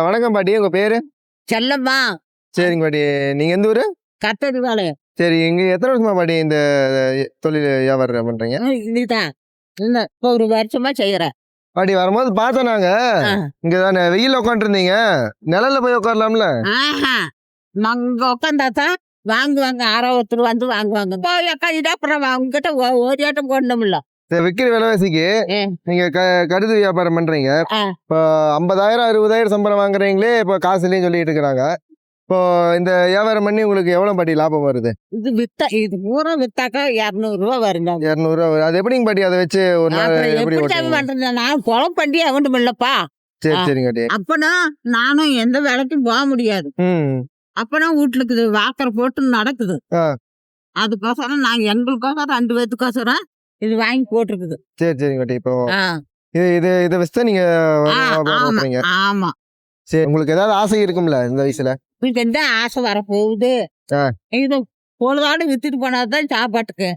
வணக்கம் பாட்டி. உங்க பேரு? செல்லம்மா. சரிங்க பாட்டி. நீங்க எந்த ஊரு? கத்தடி வேலை. சரி, இங்க எத்தனை வருஷமா பாட்டி இந்த தொழில் வியாபாரம் பண்றீங்க? இதுதான் இல்லை, இப்போ ஒரு வருஷமா செய்யறேன். பாட்டி வரும்போது பார்த்தோம் நாங்க. இங்க தானே வெயில்ல உட்காந்துருந்தீங்க, நிழல்ல போய் உட்காரலாம்ல? நாங்க உட்காந்தாதான் வாங்குவாங்க, யாரோ ஒருத்தர் வந்து வாங்குவாங்க. போய் உட்காந்துட்டு அப்புறம் அவங்ககிட்ட ஒரு ஆட்டம் போடணும்ல. விற்கிற விலைவாசிக்கு நீங்க கடுகு வியாபாரம் பண்றீங்க. இப்போ 50,000 60,000 சம்பளம் வாங்குறீங்களே, இப்போ காசு இல்லைன்னு சொல்லிட்டு இருக்கிறாங்க. இப்போ இந்த வியாபாரம் பண்ணி உங்களுக்கு எவ்வளவு பாட்டி லாபம் வருது? இது பூரா வித்தாக்கா 200 வருங்க. 200 வரும். அது எப்படிங்க பாட்டி? அதை வச்சு ஒரு நாள் எப்படி பண்றது? நான் குளம் பண்ணி அவண்டும் இல்லப்பா. சரி சரிங்க பாட்டி. அப்பனா நானும் எந்த வேலைக்கும் போக முடியாது. அப்பனா வீட்டுக்கு வாக்கரை போட்டு நடக்குது. அதுக்கோசரம் நாங்க எங்களுக்கோசரம் 2 பேத்துக்கோசரம் இது வாங்கி போட்டிருக்குது. சரி சரிங்க பாட்டி. இப்போ இதை வச்சுதான் நீங்க பண்றீங்க. ஆமா. சரி, உங்களுக்கு ஏதாவது ஆசை இருக்கும்ல இந்த வயசுல? எந்த ஆசை வரப்போகுது? இது பொழுதாடு வித்துட்டு போனாதான் சாப்பாட்டுக்கு.